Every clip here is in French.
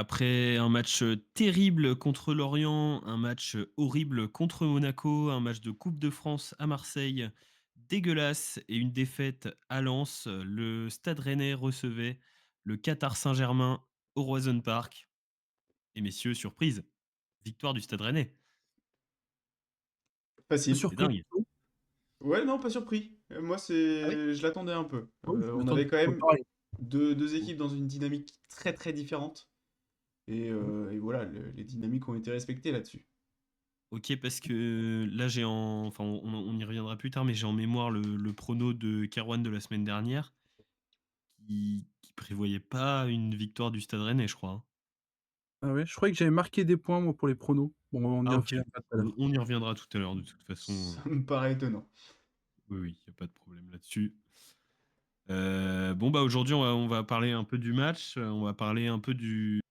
Après un match terrible contre Lorient, un match horrible contre Monaco, un match de Coupe de France à Marseille dégueulasse et une défaite à Lens, le Stade Rennais recevait le Qatar Saint-Germain au Roison Park. Et messieurs, surprise, victoire du Stade Rennais. Pas Facile. C'est surpris du dingue. tout. Ouais, non, pas surpris. Moi, Ah oui? je l'attendais un peu. Oui, je On m'attendais avait quand pas même pareil. deux équipes dans une dynamique très très différente. Mmh. Et voilà, les dynamiques ont été respectées là-dessus. Ok, parce que là, enfin, on y reviendra plus tard, mais j'ai en mémoire le prono de Kerwan de la semaine dernière qui prévoyait pas une victoire du Stade Rennais, je crois, hein. Ah ouais, je croyais que j'avais marqué des points moi pour les pronos. Bon, on y Ah OK. reviendra tout à On l'heure. on y reviendra tout à l'heure de toute façon, Ça me paraît étonnant. oui, oui, il y a pas de problème là-dessus. Bon, bah, aujourd'hui, on va parler un peu du match, on va parler un peu du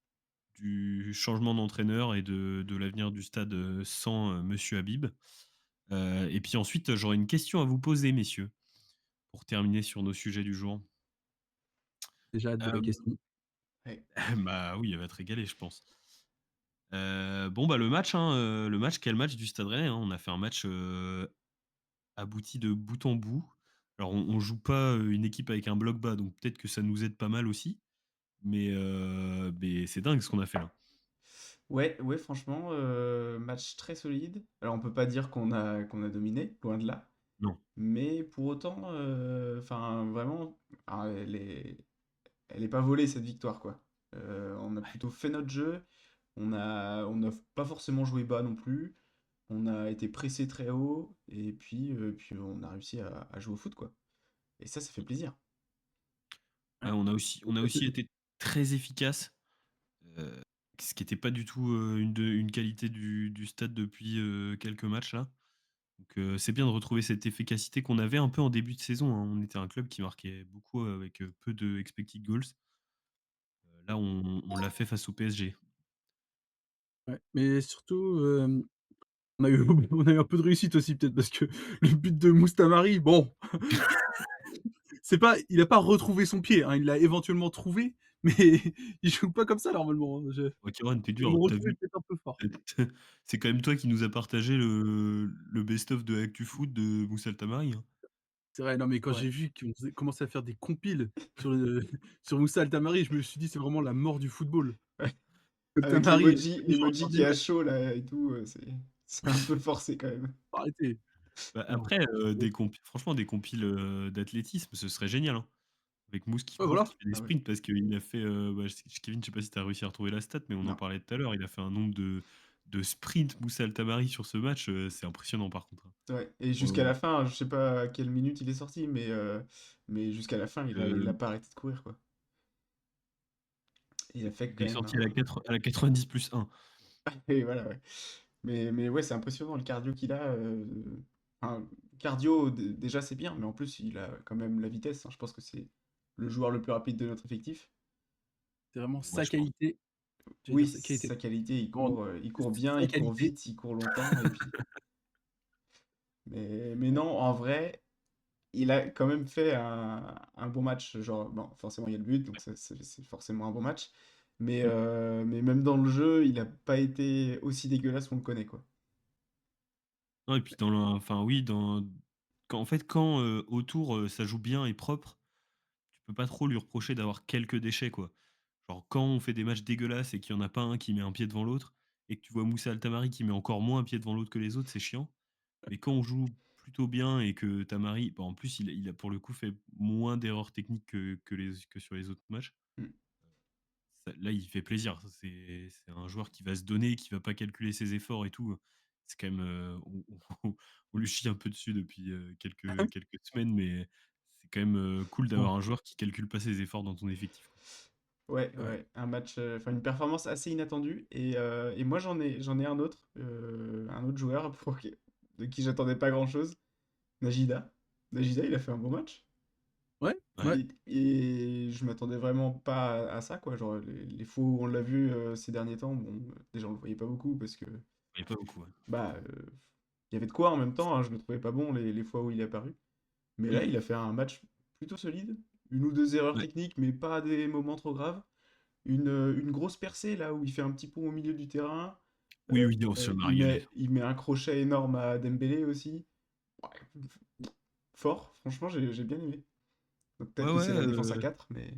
changement d'entraîneur et de l'avenir du stade, sans, monsieur Habib. Et puis ensuite, j'aurais une question à vous poser, messieurs, pour terminer sur nos sujets du jour. Déjà hâte de la Hem, question. Ouais. bah, oui, elle va te régaler, je pense. Bon, bah, le match, hein, quel match du Stade Rennais, hein. On a fait un match, abouti de bout en bout. Alors on joue pas, une équipe avec un bloc bas, donc peut-être que ça nous aide pas mal aussi, mais c'est dingue ce qu'on a fait là. Ouais, ouais, franchement, match très solide. Alors, on peut pas dire qu'on a dominé, loin de là. Non. Mais pour autant, enfin, vraiment, ah, elle est pas volée cette victoire, quoi. On a plutôt fait notre jeu. On a pas forcément joué bas non plus. On a été pressé très haut. Et puis on a réussi à jouer au foot, quoi. Et ça fait plaisir. Ouais, Ouais. on a aussi été très efficace, heu, ce qui était pas du tout, une qualité du stade depuis, quelques matchs là. Donc c'est bien de retrouver cette efficacité qu'on avait un peu en début de saison, hein. On était un club qui marquait beaucoup avec, peu de expected goals. Là on l'a fait face au PSG. Ouais, mais surtout, on a eu on a eu un peu de réussite aussi peut-être parce que le but de Moustamari, bon, c'est pas il a pas retrouvé son pied, hein, il l'a éventuellement trouvé, mais il joue pas comme ça normalement, hein. Je Ouais, Keron, tu Ils dur, l'ont tu retrouvé vu? peut-être un peu fort. C'est quand même toi qui nous a partagé le best-of de ActuFoot de Moussa Altamari, hein. C'est vrai, non mais quand Ouais. j'ai vu qu'on faisait commençait à faire des compiles sur le sur Moussa Altamari, je me suis dit: «C'est vraiment la mort du football». Ouais. Avec Altamari, tous les jours l'emoji qui est à extraordinaire. chaud là et tout, c'est un peu forcé quand même. Faut arrêter. Bah, Non. après, franchement des compiles, d'athlétisme, ce serait génial, hein. Avec Mousse qui Ouais, court, voilà. qui fait des Ah ouais. sprints parce qu'il a fait, bah, je sais Kevin, je sais pas si tu as réussi à retrouver la stat, mais on en Non. parlait tout à l'heure, il a fait un nombre de sprints Moussa Altamari sur ce match, c'est impressionnant par contre, hein. Ouais. Et jusqu'à Heu, la fin, je sais pas à quelle minute il est sorti, mais jusqu'à la fin, il a heu, pas arrêté de courir, quoi. Il a fait il quand est même sorti un. à la 90+1. Et voilà, ouais. Mais ouais, c'est impressionnant le cardio qu'il a. Enfin, cardio, déjà, c'est bien, mais en plus, il a quand même la vitesse, hein. Je pense que c'est le joueur le plus rapide de notre effectif. C'est vraiment Ouais, sa je pense. qualité. J'allais Oui, dire sa qualité. sa qualité, Non, il court bien, sa il court qualité. vite, il court longtemps. Et puis. Mais non, en vrai, il a quand même fait un bon match. Genre, bon, forcément, il y a le but, donc c'est forcément un bon match. Mmh. Mais même dans le jeu, il a pas été aussi dégueulasse qu'on le connaît, quoi. Non et puis enfin oui, quand en fait, quand, autour, ça joue bien et propre, tu peux pas trop lui reprocher d'avoir quelques déchets, quoi. Genre quand on fait des matchs dégueulasses et qu'il y en a pas un qui met un pied devant l'autre et que tu vois Moussa Altamari qui met encore moins un pied devant l'autre que les autres, c'est chiant. Mais quand on joue plutôt bien et que Tamari, bah, en plus il a pour le coup fait moins d'erreurs techniques que sur les autres matchs, Mm. ça là il fait plaisir. C'est un joueur qui va se donner, qui va pas calculer ses efforts et tout. C'est quand même, on lui chie un peu dessus depuis, quelques semaines, mais c'est quand même, cool Bon, d'avoir un joueur qui calcule pas ses efforts dans ton effectif, quoi. Ouais, ouais. ouais, un match, enfin une performance assez inattendue. Et moi j'en ai un autre joueur de qui j'attendais pas grand-chose, Najida. Najida, il a fait un bon match. Ouais, Ouais, ouais. Et je m'attendais vraiment pas à ça, quoi. Genre les fois où on l'a vu ces derniers temps, bon, déjà on le voyait pas beaucoup parce que il y a pas beaucoup, ouais. bah il y avait de quoi en même temps, hein. Je le trouvais pas bon les fois où il est apparu. Mais là, Mmh. il a fait un match plutôt solide. Une ou deux erreurs Ouais. techniques, mais pas des moments trop graves. une grosse percée là où il fait un petit pont au milieu du terrain. Oui, oui, on se m'a régalé. Il met un crochet énorme à Dembélé aussi. Ouais, fort, franchement, j'ai bien aimé. Donc peut-être Ouais, que ouais, c'est la défense à 4, mais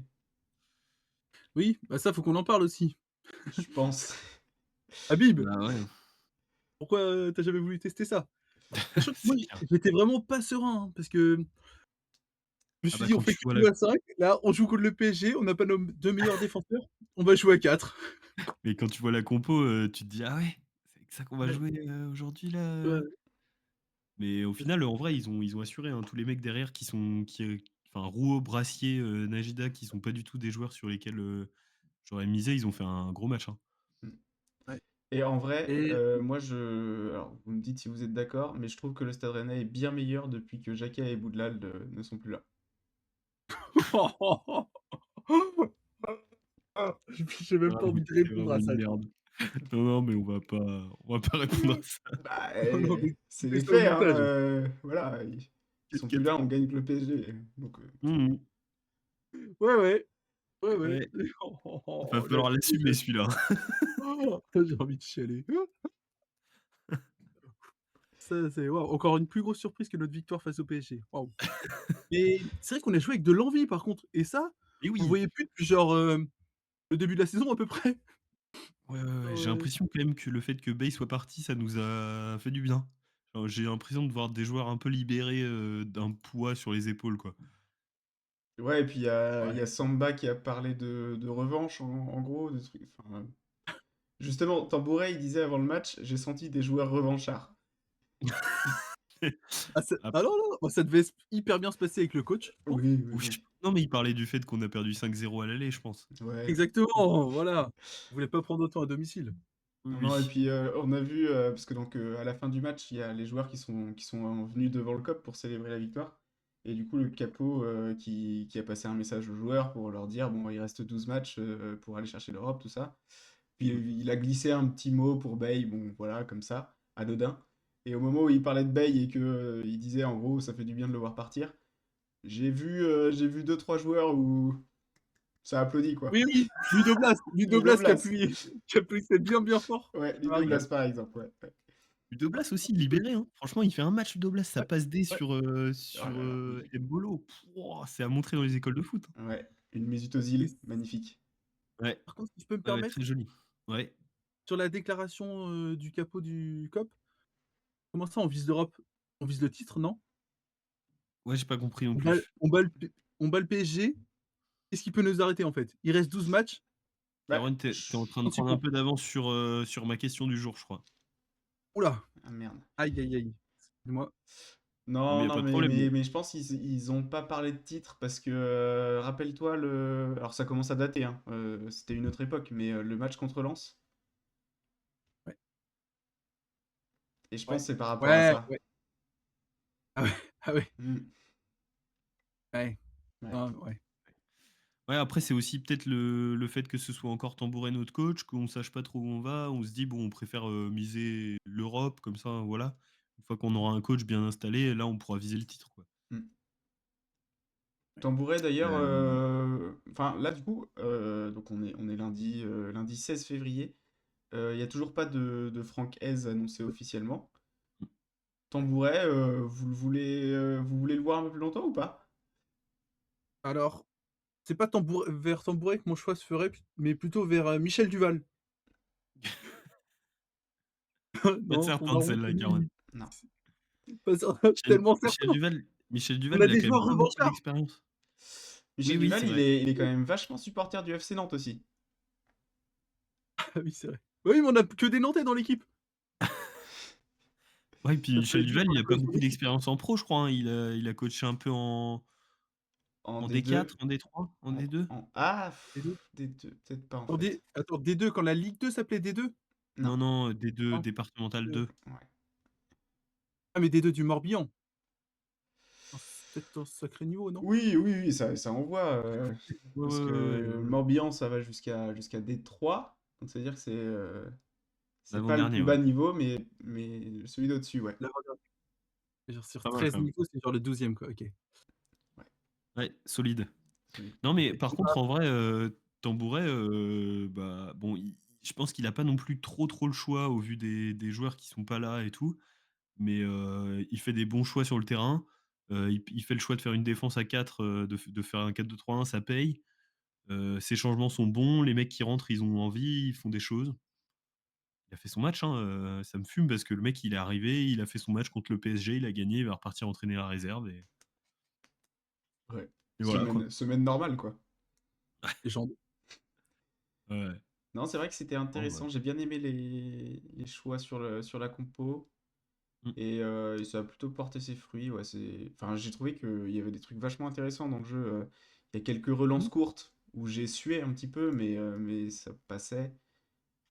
Oui, bah, ça, faut qu'on en parle aussi. je pense. Habib, bah, ouais, pourquoi, tu jamais voulu tester ça? Sachant que moi, c'est clair. j'étais vraiment pas serein, hein, parce que je me Ah suis bah, dit: «On quand fait tu que vois la jouer à 5, là, on joue contre le PSG, on n'a pas nos 2 meilleurs défenseurs, on va jouer à 4». mais quand tu vois la compo, tu te dis: «Ah ouais, c'est avec ça qu'on va Ouais, jouer, aujourd'hui là, ouais, Mais au final, en vrai, ils ont assuré, hein. Tous les mecs derrière enfin Rouault, Brassier, Najida, qui sont pas du tout des joueurs sur lesquels, j'aurais misé, ils ont fait un gros match, hein. Mm. ouais Et en vrai, et moi alors vous me dites si vous êtes d'accord, mais je trouve que le Stade Rennais est bien meilleur depuis que Jaka et Boudlald ne sont plus là. j'ai même pas envie de C'est répondre vraiment à une ça, tu merde. Non, non, mais on va pas répondre à ça. Bah, vois? Non, mais c'est fais les ça au faits, hein, montage. voilà, ils sont plus 4-4. là, on gagne que le PSG. Donc, Mmh mh. Ouais, ouais, ouais, ouais. Ouais, va La falloir l'assumer celui-là. j'ai envie de chialer. Ça, c'est waouh, encore une plus grosse surprise que notre victoire face au PSG. Waouh. Mais c'est vrai qu'on a joué avec de l'envie par contre et ça, Et on le oui! voyait plus depuis genre, le début de la saison à peu près. Ouais, ouais, ouais, Genre, j'ai l'impression quand même que le fait que Bale soit parti, ça nous a fait du bien. Genre, j'ai l'impression de voir des joueurs un peu libérés, d'un poids sur les épaules, quoi. ouais, et puis il y ouais. a Samba qui a parlé de revanche, en gros, de trucs. Enfin, justement, Tambouret, il disait avant le match, j'ai senti des joueurs revanchards. Ah ça Ap ah non, non, bah, ça devait s hyper bien se passer avec le coach, je pense. Oui, oui, Oui, oui. non, mais il parlait du fait qu'on a perdu 5-0 à l'aller, je pense. Ouais. Exactement, voilà. On voulait pas prendre autant à domicile. Oui, Non, non, et oui. puis on a vu, parce que donc à la fin du match, il y a les joueurs qui sont venus devant le COP pour célébrer la victoire. Et du coup, le capot qui a passé un message aux joueurs pour leur dire, bon, il reste 12 matchs pour aller chercher l'Europe, tout ça. Puis Mmh. il a glissé un petit mot pour Bay, bon, voilà, comme ça, anodin. Et au moment où il parlait de Bay et que il disait, en gros, ça fait du bien de le voir partir, j'ai vu deux, trois joueurs où ça applaudit, quoi. Oui, oui, Ludo Blas, Ludo Blas. qui applaudissait bien, bien fort. Ouais, Ça m'a Ludo régalé. Blas, par exemple, ouais. Ouais. Ludo Blas aussi libéré, hein. Franchement, il fait un match Ludo Blas, ça Ouais, passe D ouais. Oh sur, là là, oui. Embolo. Pouah, c'est à montrer dans les écoles de foot, hein. Ouais, une Mesut Et Özil, s magnifique. Ouais, par contre, si je peux me ouais, ouais, très permettre, joli. Ouais. sur la déclaration, du capot du COP, comment ça on vise l'Europe? On vise le titre, non? Ouais, j'ai pas compris non On bat plus. on bat le P on bat le PSG, qu'est-ce qui peut nous arrêter en fait? Il reste 12 matchs, Bah, Cameron, tu es en train de 36 prendre un points. peu d'avance sur ma question du jour, je crois. Ouh là! ah merde. Aïe, aïe, aïe. Excuse-moi. Non, mais Non, y a non, pas de problème, hein. mais je pense qu'ils ont pas parlé de titre parce que, rappelle-toi alors ça commence à dater, hein, c'était une autre époque, mais le match contre Lens, Ouais, et je pense ouais, que c'est par rapport à ouais, ça. ouais. Ah ouais, ah ouais, Mmh, ouais. ouais. Non, ouais. Ouais, après, c'est aussi peut-être le fait que ce soit encore Tambouret notre coach, qu'on sache pas trop où on va. On se dit: «Bon, on préfère, miser l'Europe, comme ça, voilà. Une fois qu'on aura un coach bien installé, là, on pourra viser le titre, quoi». Mmh. Tambouret d'ailleurs, Hem, enfin là du coup, donc on est lundi 16 février, il y a toujours pas de Franck Hez annoncé officiellement. Tambouret, vous voulez le voir un peu plus longtemps ou pas? Alors, c'est pas vers Tambouret que mon choix se ferait, mais plutôt vers, Michel Duval. pas Non, ton certain de daron, celle-là, lui, Cameron. Non. c'est pas certain, tellement Michel certain. Duval Michel On Duval, a il a des quand même joueurs pas beaucoup revanchards. d'expérience. Oui, Michel oui, Duval, c'est vrai. il est quand même vachement supporter du FC Nantes aussi. Ah oui, c'est vrai. Oui, mais on a que des Nantais dans l'équipe. Ouais, et puis Ça peut Michel être dur Duval, pour il la a pas cohésion beaucoup d'équipe. d'expérience en pro, je crois, hein. Il a coaché un peu En en D2, D4, en D3, en D2? ah, D2? D2, peut-être pas en Attends, fait. D2 quand la Ligue 2 s'appelait D2? Non. Non, non, D2, Non, départemental D2. 2. Ouais. Ah mais D2 du Morbihan. Ah, c'est peut-être un sacré niveau, non? Oui, oui, oui, ça envoie. Ouais, Parce ouais, ouais, que ouais. Morbihan, ça va jusqu'à D3. Donc c'est-à-dire que c'est pas le plus L'avant-dernier, bas ouais. niveau, mais celui d'au-dessus, ouais. L'avant-dernier. Genre sur Pas mal 13 quand même. niveaux, c'est genre le 12e quoi, OK. Ouais, Ouais, solide. solide. Non, mais OK. par Et bah contre, en vrai, Tambouret, bah, bon, il je pense qu'il a pas non plus trop le choix au vu des joueurs qui sont pas là et tout, mais il fait des bons choix sur le terrain. Il fait le choix de faire une défense à 4, de faire un 4-2-3-1, ça paye. Ses changements sont bons, les mecs qui rentrent, ils ont envie, ils font des choses. Il a fait son match, hein, ça me fume parce que le mec, il est arrivé, il a fait son match contre le PSG, il a gagné, il va repartir entraîner la réserve Ouais. et voilà, quoi. Semaine normale, quoi. Légende. Ouais, Non, c'est vrai que c'était non, bah, intéressant. J'ai bien aimé les choix sur la compo. mmh, Et ça a plutôt porté ses fruits. Ouais, enfin, j'ai trouvé qu'il y avait des trucs vachement intéressants dans le jeu. Il y a quelques relances Mmh. courtes où j'ai sué un petit peu, mais ça passait.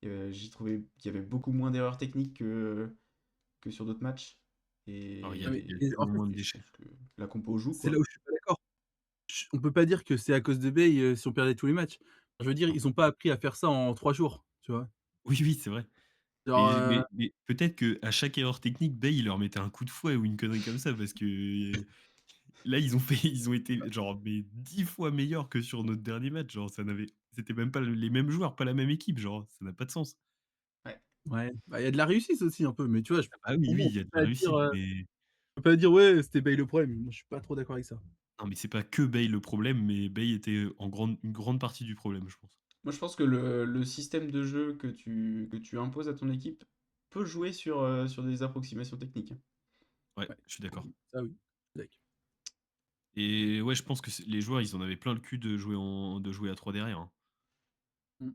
J'ai trouvé qu'il y avait beaucoup moins d'erreurs techniques que sur d'autres matchs. alors Ah mais Et, il y a et en tellement fait, moins de et je déchets. trouve que la compo joue, c'est là quoi. où je suis pas d'accord. On peut pas dire que c'est à cause de Bale, si on perdait tous les matchs. Je veux dire, Non. ils ont pas appris à faire ça en 3 jours, tu vois? Oui, oui, c'est vrai. Genre, Mais peut-être qu'à chaque erreur technique, Bay, il leur mettait un coup de fouet ou une connerie comme ça parce que là, ils ont été genre mais 10 fois meilleurs que sur notre dernier match. Genre, c'était même pas les mêmes joueurs, pas la même équipe. Genre, ça n'a pas de sens. Ouais. ouais, bah, il y a de la réussite aussi un peu, mais tu vois, Ah bah oui, pour oui, moi, il y a de la réussite, mais on peut pas dire: «Ouais, c'était Bale le problème». Moi, je suis pas trop d'accord avec ça. non, mais c'est pas que Bay le problème, mais Bay était une grande partie du problème, je pense. Moi, je pense que le système de jeu que tu imposes à ton équipe peut jouer sur des approximations techniques, hein. Ouais, Ouais, je suis d'accord. oui, ça oui, d'accord. Et ouais, je pense que les joueurs, ils en avaient plein le cul de jouer à 3 derrière, hein. Mmh,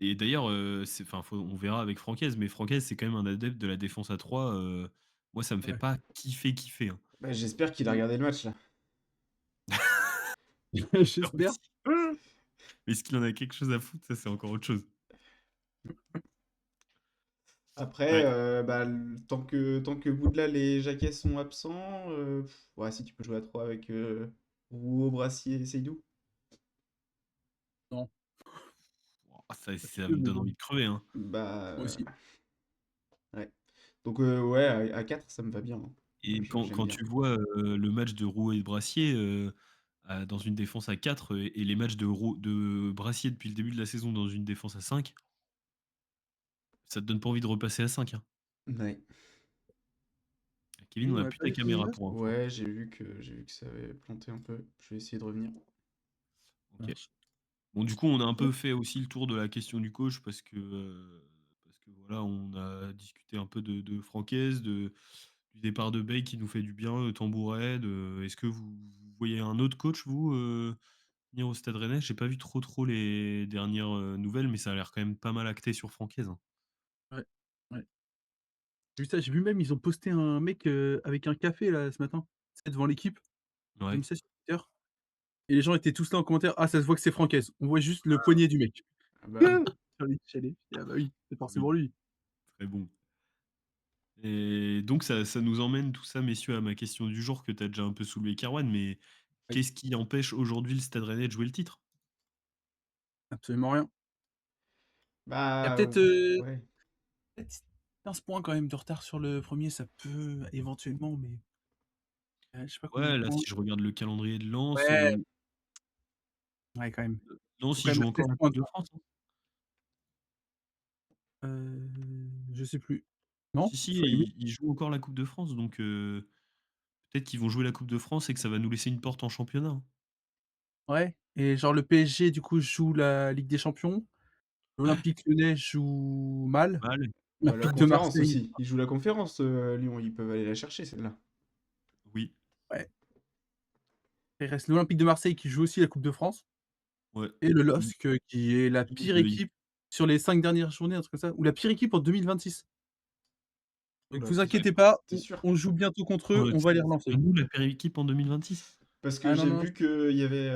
Et d'ailleurs, enfin, on verra avec Francaise, mais Francaise, c'est quand même un adepte de la défense à 3. Moi, ça me fait ouais. pas kiffer, hein. Bah, j'espère qu'il a Mmh. regardé le match, là. J'espère J'espère. aussi. Mais est-ce qu'il en a quelque chose à foutre? Ça, c'est encore autre chose. Après, Ouais. bah, tant que Boudlal et Jacquet sont absents, ouais, si tu peux jouer à 3 avec Rouault, Brassier et Seydou. Non, Wouah, bah, tu ça peux, me mais donne bon, envie de crever, hein. Bah, moi aussi. ouais. Donc, ouais, à 4, ça me va bien, hein. Moi, Et quand j'aime quand bien. tu vois, le match de Rouault et de Brassier, dans une défense à 4 et les matchs de Brassier depuis le début de la saison dans une défense à 5, ça te donne pas envie de repasser à 5, hein. Ouais. Kevin, Oui, on on a a plus pas ta les premiers caméra matchs? pour info, hein. Ouais, j'ai vu que ça avait planté un peu. Je vais essayer de revenir. Ça OK. marche. Bon, du coup, on a un peu fait aussi le tour de la question du coach parce que voilà, on a discuté un peu de Francaise, du départ de Bey qui nous fait du bien, de Tambouret, est-ce que vous voyez un autre coach, vous, venir au Stade Rennais? J'ai pas vu trop les dernières, nouvelles, mais ça a l'air quand même pas mal acté sur Francaise, hein. Ouais, ouais. J'ai vu ça, j'ai vu même, ils ont posté un mec, avec un café là, ce matin, tu sais, devant l'équipe. J'ai Ouais. mis ça sur Twitter et les gens étaient tous là en commentaire: «Ah, ça se voit que c'est Francaise». On voit juste le poignet du mec. Ah bah oui. Sur les chalet. Ah bah oui, c'est Oui, forcément lui. très bon. Et donc ça nous emmène tout ça, messieurs, à ma question du jour que tu as déjà un peu soulevé, Kerwan, mais Oui, qu'est-ce qui empêche aujourd'hui le Stade Rennais de jouer le titre? absolument rien. Il y a Bah, ouais. peut-être 15 points quand même de retard sur le premier, ça peut éventuellement, mais je sais pas combien de Ouais, là, points. si je regarde le calendrier de Lens, Ouais, ouais, quand même. Faut Lens, quand il même joue mettre encore 16 la points Coupe de devant. France, hein? Je sais plus. Non? Si, si, Faut aimer. ils jouent encore la Coupe de France, donc peut-être qu'ils vont jouer la Coupe de France et que ça va nous laisser une porte en championnat, hein. Ouais et genre le PSG du coup joue la Ligue des Champions, l'Olympique Lyonnais joue mal, Mal, Bah, la l'Olympique de conférence Marseille aussi. Ils jouent la conférence, Lyon. Ils peuvent aller la chercher, celle-là. oui, ouais, il reste l'Olympique de Marseille qui joue aussi la Coupe de France ouais. et le Lille, LOSC, qui est la pire Lille, équipe sur les 5 dernières journées, un truc comme ça, ou la pire équipe en 2026. Donc Oula, vous ouais. inquiétez pas, t'es sûr? on joue bientôt contre eux, on va les C'est pas relancer. nous la pire équipe en 2026? Parce que Ah non, j'ai non, vu qu'il y avait.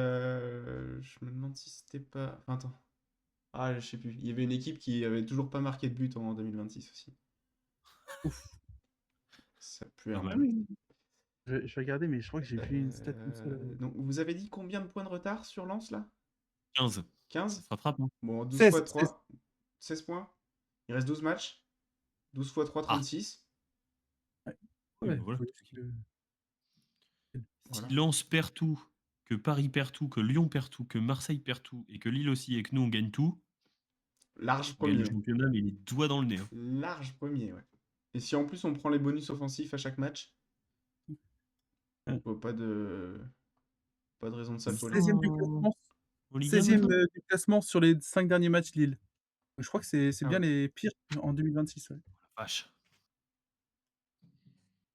Je me demande si c'était pas. Enfin, attends. Ah, je sais plus. Il y avait une équipe qui avait toujours pas marqué de but en 2026 aussi. ouf. Ça pue Pas un Ah peu. mal. oui, je vais regarder, mais je crois que j'ai vu une stat comme ça là. Donc, vous avez dit combien de points de retard sur Lens là? 15, ça 15. se rattrape, hein? Bon, 12 fois 16. 3, 16 points. Il reste 12 matchs. 12 fois 3, Ah! 36. Ouais, Oui, bah, ouais, voilà. faut juste que Si Voilà. Lens perd tout, que Paris perd tout, que Lyon perd tout, que Marseille perd tout et que Lille aussi et que nous on gagne tout, Large on gagne le premier. championnat mais les doigts dans le nez, hein. Large premier, ouais. Et si en plus on prend les bonus offensifs à chaque match, Ouais. je vois pas de raison de 16e s'affoler. du classement, En Ligue 1 16e, maintenant? du classement sur les 5 derniers matchs Lille. Je crois que c'est Ah bien ouais. les pires en 2026, ouais. La vache.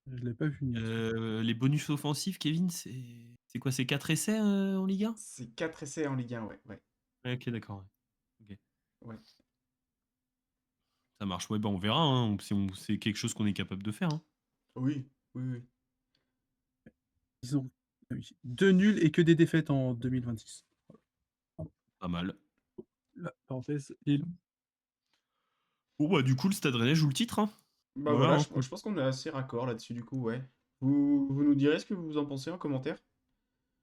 Je l'ai pas vu venir celui-là. Les bonus offensifs, Kevin, c'est quoi? C'est 4 essais, en Ligue 1? C'est 4 essais en Ligue 1, ouais, ouais, Ouais, OK, d'accord, ouais. OK, ouais. ça marche. Ouais, bah, on verra, hein, si on c'est quelque chose qu'on est capable de faire, hein. Oui, oui, oui. Ils ont ah oui, 2 nuls et que des défaites en 2026. Pas mal. La parenthèse Lille. Bon, bah, du coup, le Stade Rennais joue le titre, hein. Bah Voilà, voilà, hein. je pense qu'on est assez raccord là-dessus, du coup, ouais. Vous nous direz ce que vous en pensez en commentaire?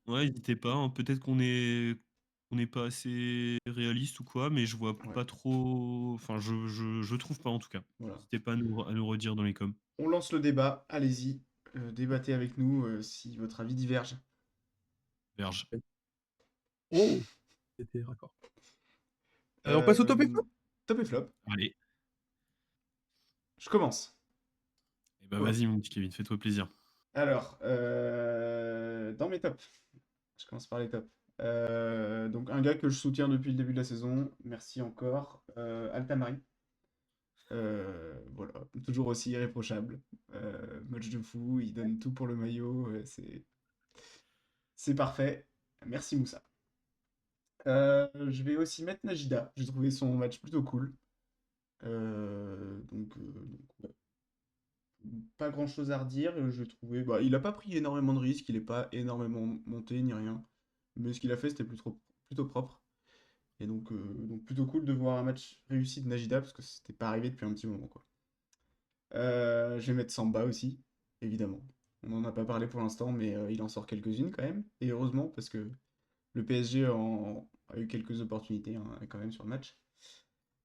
Ouais, n'hésitez pas, hein. Peut-être qu'on est pas assez réaliste ou quoi, mais je vois Ouais, pas trop enfin, je trouve pas, en tout cas. voilà. N'hésitez pas à nous redire dans les coms. On lance le débat, allez-y, débattez avec nous si votre avis diverge. Verge. Oh! C'était raccord. On passe au top et Euh, flop? top et flop, Allez. je commence. Et bah, Voilà. vas-y, mon petit Kevin, fais-toi plaisir. Alors, dans mes tops, je commence par les tops. Donc un gars que je soutiens depuis le début de la saison, merci encore, Altamari. Voilà, toujours aussi irréprochable. Match de fou, il donne tout pour le maillot, c'est parfait. Merci Moussa. Je vais aussi mettre Najida, j'ai trouvé son match plutôt cool. Donc, ouais, pas grand chose à redire, je trouvais. Bah, il a pas pris énormément de risques, il est pas énormément monté ni rien. Mais ce qu'il a fait, c'était plutôt propre. Et donc plutôt cool de voir un match réussi de Najida, parce que c'était pas arrivé depuis un petit moment, quoi. Je vais mettre Samba aussi, évidemment. On n'en a pas parlé pour l'instant, mais il en sort quelques-unes quand même. Et heureusement, parce que le PSG a eu quelques opportunités hein, quand même sur le match.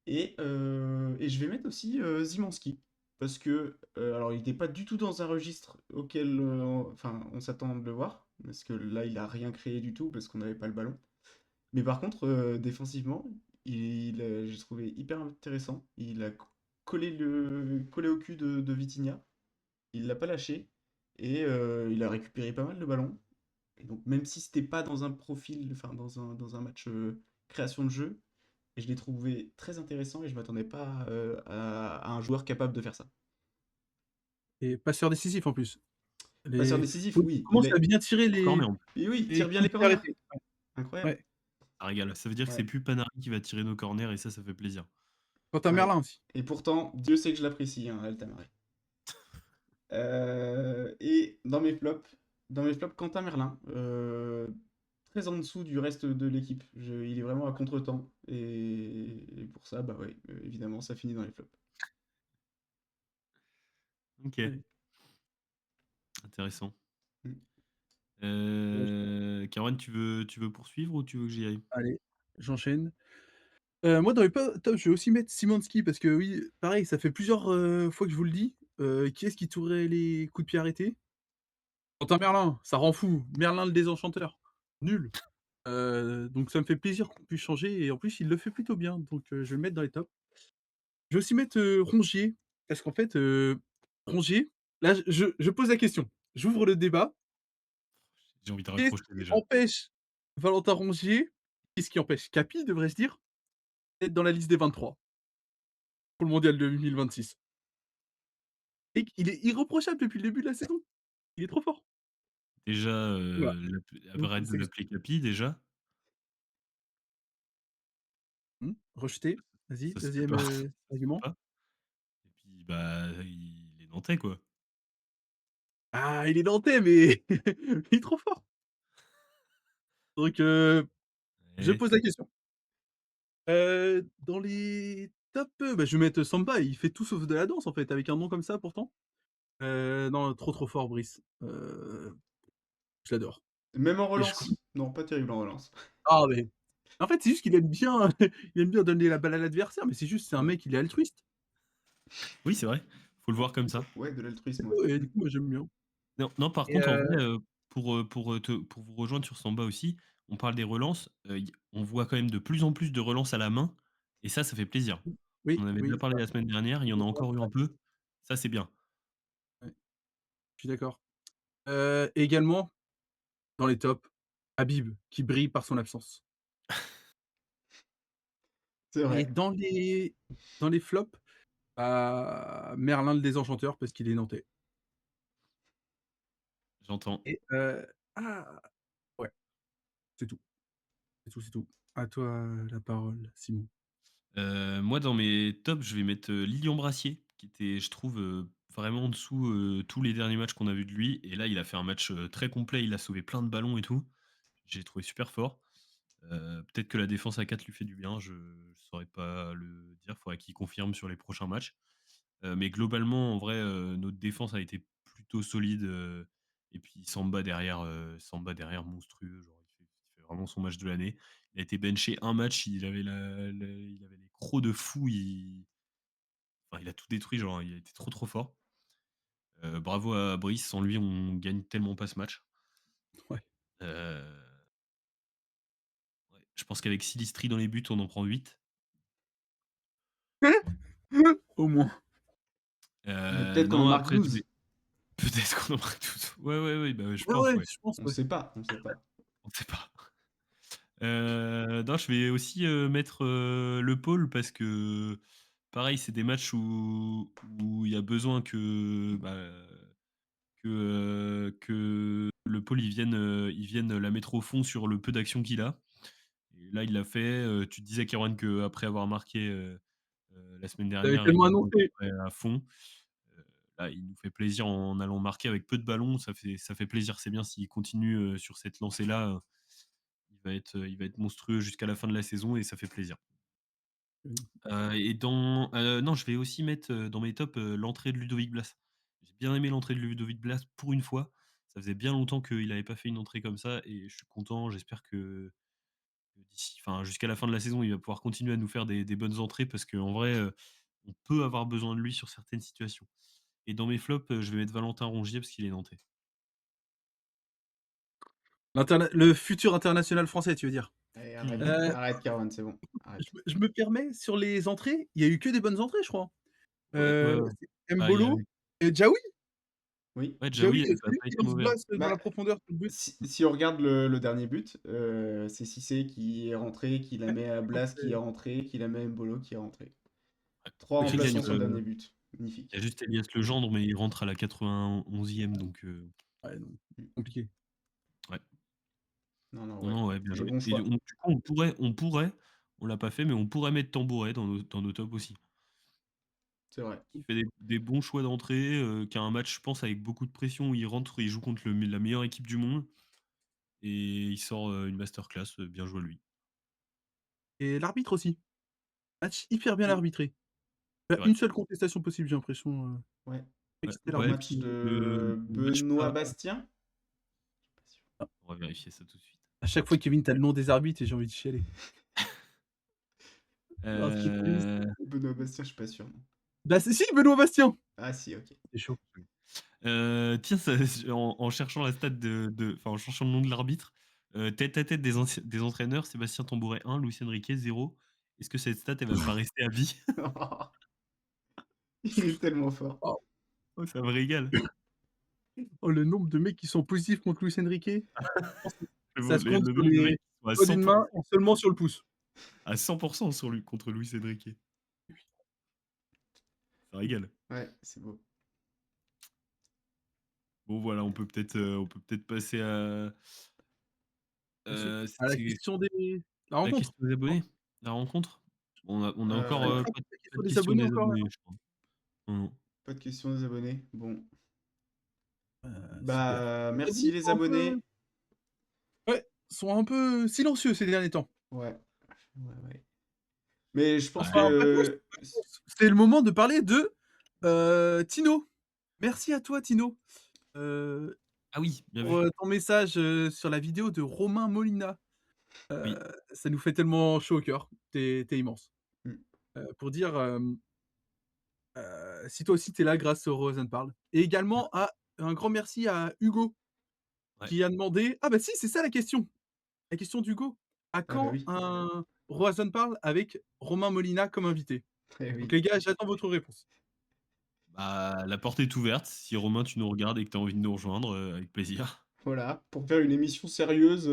Et je vais mettre aussi Zimanski. Parce que, alors il n'était pas du tout dans un registre auquel enfin, on s'attend de le voir. Parce que là, il a rien créé du tout, parce qu'on n'avait pas le ballon. Mais par contre, défensivement, j'ai trouvé hyper intéressant. Il a collé au cul de Vitinha. Il l'a pas lâché. Et il a récupéré pas mal de ballons. Et donc, même si c'était pas dans un profil, enfin, dans un match création de jeu, je l'ai trouvé très intéressant et je m'attendais pas à un joueur capable de faire ça. Et passeur décisif en plus. Passeur Les décisif, Il oui. commence à bien tirer En corner, en Et oui, il les tire bien les coups de pied corners. arrêtés. Incroyable. Ouais. ça régale. Ça veut dire que c'est Ouais. plus Panarin qui va tirer nos corners et ça fait plaisir. Quentin Ouais. Merlin aussi. Et pourtant, Dieu sait que je l'apprécie, hein, Altamare. Et dans mes flops, Quentin Merlin. Très en dessous du reste de l'équipe. Il est vraiment à contre-temps. Et pour ça, bah ouais, évidemment, ça finit dans les flops. OK, Ouais. intéressant. Mm. Caroline, tu veux poursuivre ou tu veux que j'y aille? Allez, j'enchaîne. Moi dans les top, je vais aussi mettre Szymański parce que oui, pareil, ça fait plusieurs, fois que je vous le dis. Qui est-ce qui tirerait les coups de pied arrêtés? Quentin Merlin, ça rend fou. Merlin le désenchanteur, nul. Donc ça me fait plaisir qu'on puisse changer et en plus il le fait plutôt bien, donc je vais le mettre dans les tops. Je vais aussi mettre, Rongier parce qu'en fait, Rongier, là je pose la question, j'ouvre le débat. J'ai envie de Qu'est-ce raccrocher qui déjà. empêche Valentin Rongier, qu'est-ce qui empêche Capi, devrais-je dire, d'être dans la liste des 23 pour le mondial 2026? Et qu'il est irréprochable depuis le début de la saison. Il est trop fort. Déjà, Voilà, donc arrête il de s'ex l'appeler Capi déjà. rejeté. Vas-y, Ça se fait 2e, pas, ça se fait argument. pas. Et puis, bah, il est nantais, quoi. Ah, il est nantais, mais il est trop fort. Donc je Ouais. pose la question. Dans les tops, bah, je vais mettre Samba, il fait tout sauf de la danse, en fait, avec un nom comme ça pourtant. Non, trop, trop fort Brice. Je l'adore Même en et je crois relance. Non, pas terrible en relance. ah mais en fait, c'est juste qu'il aime bien il aime bien donner la balle à l'adversaire, mais c'est juste, c'est un mec, il est altruiste. Oui, c'est vrai, faut le voir comme ça. Ouais, de C'est l'altruisme, ouais. tout et Mm. du coup, moi, j'aime bien Non, non, par et contre, en vrai, pour vous rejoindre sur Samba aussi, on parle des relances, y on voit quand même de plus en plus de relances à la main et ça fait plaisir. On Oui, en avait déjà oui, parlé ça, la semaine dernière, il y en a encore eu un peu. Ça, c'est bien. ouais, je suis d'accord. Également, dans les tops, Habib, qui brille par son absence. C'est Et vrai. dans les flops, Merlin le Désenchanteur parce qu'il est nantais. J'entends. Et ah! Ouais, c'est tout, c'est tout, c'est tout. À toi, la parole, Simon. Moi, dans mes tops, je vais mettre, Lilian Brassier, qui était, je trouve, vraiment en dessous, tous les derniers matchs qu'on a vus de lui et là, il a fait un match, très complet, il a sauvé plein de ballons et tout. J'ai trouvé super fort. Peut-être que la défense à 4 lui fait du bien, je saurais pas le dire, faudrait qu'il confirme sur les prochains matchs. Mais globalement, en vrai, notre défense a été plutôt solide, et puis Samba derrière monstrueux, genre il fait vraiment son match de l'année. Il a été benché un match, il avait les crocs de fou, il a tout détruit, genre il a été trop, trop fort. Bravo à Brice, sans lui, on gagne tellement pas ce match. Ouais. Heu, ouais, je pense qu'avec Silistri dans les buts, on en prend 8. Au moins. Peut-être qu'on en Non, marque après je 12. vais peut-être qu'on en fera tous. Ouais, ouais, ouais, bah, je Ouais, pense, ouais, ouais. je pense, On ouais. sait pas, on sait pas. On sait pas. Non, je vais aussi, mettre, le pôle parce que, pareil, c'est des matchs où il y a besoin que le pôle, il vienne la mettre au fond sur le peu d'action qu'il a et là, il l'a fait, tu te disais, Kerouan, qu'après avoir marqué, la semaine Tu avais dernière, tellement il annoncé. serait à fond. Heu, Là, il nous fait plaisir en allant marquer avec peu de ballons, ça fait plaisir. C'est bien s'il continue, sur cette lancée-là, il va être monstrueux jusqu'à la fin de la saison et ça fait plaisir. Non, je vais aussi mettre, dans mes tops, l'entrée de Ludovic Blas. J'ai bien aimé l'entrée de Ludovic Blas pour une fois. Ça faisait bien longtemps qu'il n'avait pas fait une entrée comme ça et je suis content. J'espère que jusqu'à la fin de la saison, il va pouvoir continuer à nous faire des bonnes entrées parce qu'en vrai, on peut avoir besoin de lui sur certaines situations. Et dans mes flops, je vais mettre Valentin Rongier parce qu'il est nantais. Le futur international français, tu veux dire? Allez, arrête, Mmh. Heu, arrête, Caron, c'est bon. je Arrête. me je me permets, sur les entrées, il y a eu que des bonnes entrées, je crois. Ouais, ouais, ouais. C'est Ah, il y a Embolo et Diaoui? Oui. ouais, Diaoui, Djaoui, c'est ça a lui pas qui été lance mauvais, hein. Blas dans Bah, la profondeur sur le but? si on regarde le dernier but, c'est Cissé qui est rentré, qui la Ouais, met à je crois que Blas qui est c'est rentré, qui la met à Mbolo qui est rentré. Ouais. 3 Qui gagne, remplaçants sur le dernier but. il y a Magnifique. juste Elias Legendre, mais il rentre à la 91e donc ouais, non, Mm. compliqué. ouais. Non, non, Non, ouais. non, ouais, bien Les joué bons et choix. du coup, on l'a pas fait, mais on pourrait mettre Tambouret dans nos tops aussi. C'est vrai. Qui fait des bons choix d'entrée, qui a un match, je pense, avec beaucoup de pression où il rentre, il joue contre la meilleure équipe du monde et il sort, une masterclass, bien joué à lui. Et l'arbitre aussi. Match hyper bien Oui, arbitré. C'est vrai. Une seule contestation possible, j'ai l'impression, ouais. et que Ouais, c'était Le ouais, l'arbitre match qui puis de le match pas Benoît Bastien? Pas sûr. on va vérifier ça tout de suite. à chaque fois, Kevin, tu as le nom des arbitres et j'ai envie de chialer. L'arbitre liste. Benoît Bastien, je suis pas sûr. Non. Bah, si, Benoît Bastien! Ah si, ok. C'est chaud. Tiens, ça en cherchant la stat en cherchant le nom de l'arbitre, tête à tête des entraîneurs, Sébastien Tambouret 1, Luis Enrique 0. Est-ce que cette stat, elle va pas rester à vie? Il est tellement fort. Oh, Oh, ça me régale. oh, le nombre de mecs qui sont positifs contre Luis Enrique, je pense que Le ça se compte le sur nombre de les mecs qui sont doigts d'une main et seulement sur le pouce. à 100 sur lui contre Luis Enrique. Ça régale. Ouais, c'est beau. Bon voilà, on peut peut-être passer Bien sûr. À la c'est question des la la rencontre. question des abonnés? La rencontre? On a encore, Ah, Ouais. la pas question de des questions abonnés des encore là? abonnés, je crois. Non, non. Pas de questions des abonnés. Bon. Super. Bah, Les merci abonnés les sont un peu abonnés. ouais, sont un peu silencieux ces derniers temps. Ouais. Ouais, ouais. Mais je pense Ouais. Enfin, pas tous, que pas tous. C'est le moment de parler de, Tino. Merci à toi Tino, heu, Ah oui, bien pour, vu. ton message, sur la vidéo de Romain Molina. Oui. Ça nous fait tellement chaud au cœur. Tu es immense. mmh, Pour dire, si toi aussi tu es là grâce au Rosen Parle et également à un grand merci à Hugo Ouais. qui a demandé ah bah si, c'est ça la question! La question d'Hugo. À Ah bah quand oui. un Roazhon parle avec Romain Molina comme invité? Eh Donc oui. les gars, j'attends votre réponse. Bah, la porte est ouverte. Si Romain, tu nous regardes et que tu as envie de nous rejoindre, avec plaisir. Voilà, pour faire une émission sérieuse,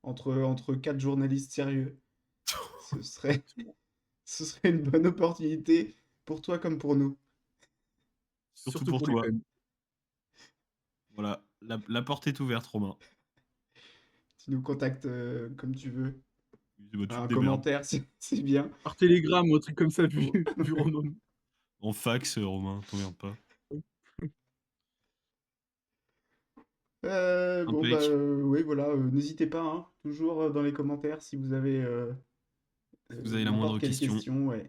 entre 4 journalistes sérieux. Ce serait ce serait une bonne opportunité pour toi comme pour nous. Surtout Surtout pour pour lui toi. quand même. Voilà, la porte est ouverte, Romain. Tu nous contactes, comme tu veux. Bah, tu te Un démerdes. commentaire, c'est bien. Par télégramme ou un truc comme ça vu Oh. vu Ronan. En fax, Romain, t'emmerdes pas. Bon bah, Impec. oui voilà, n'hésitez pas, hein, toujours, dans les commentaires si vous avez, Si vous avez la n'importe moindre quelle question. question, ouais.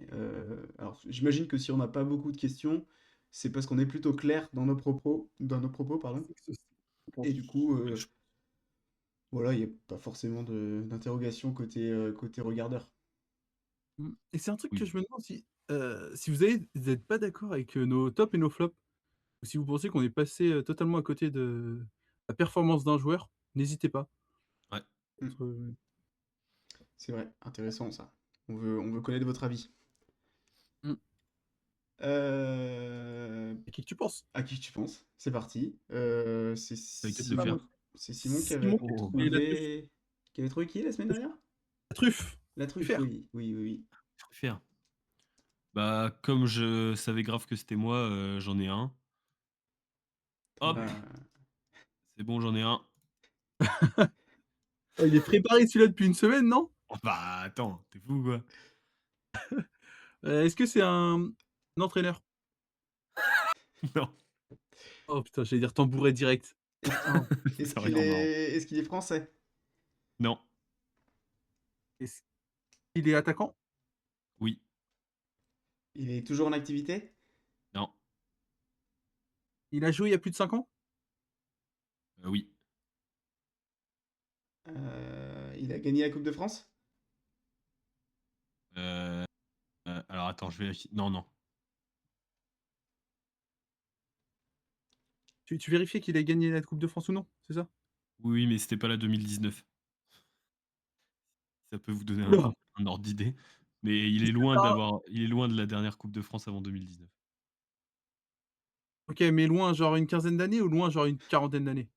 Alors j'imagine que si on n'a pas beaucoup de questions, c'est parce qu'on est plutôt clair dans nos propos, pardon. C'est que ceci, je Et pense. du coup, Ouais, je voilà, il y a pas forcément d'interrogation côté regardeur. Et c'est un truc que oui. je me demande si vous êtes pas d'accord avec, nos tops et nos flops, ou si vous pensez qu'on est passé, totalement à côté de la performance d'un joueur, n'hésitez pas. Ouais. Mmh, Entre c'est vrai, intéressant ça. On veut connaître votre avis. mmh, Heu, à qui que tu penses? à qui tu penses? C'est parti. C'est T'inquiète de le Pas moi. faire. Simon c'est Simon qui avait Simon qui a Oh, trouvé la truffe. trouvé qui la semaine dernière? La truffe! La truffe, Truffert. oui, oui, oui, oui. je préfère. Bah, comme je savais grave que c'était moi, j'en ai un. Hop, Ah, c'est bon, j'en ai un. Oh, il est préparé celui-là depuis une semaine, non? Oh, bah, attends, tu fou, quoi? Est-ce que c'est un entraîneur? Non, Oh putain, j'allais dire tambouret direct. Putain. est-ce ça aurait qu'il l'air marrant. est est-ce qu'il est français? Non, Est-ce qu'il est attaquant? oui, Il est toujours en activité? non, Il a joué il y a plus de 5 ans? oui, Il a gagné la Coupe de France? heu alors attends, je vérifie. Non, non. Tu vérifiais qu'il ait gagné la coupe de France ou non, c'est ça? Oui, oui, mais c'était pas la 2019. Ça peut vous donner Ouh là! un ordre d'idée, mais il est Est-ce que loin tu as il est loin de la dernière coupe de France avant 2019. OK, mais loin, genre une quinzaine d'années ou loin, genre une quarantaine d'années?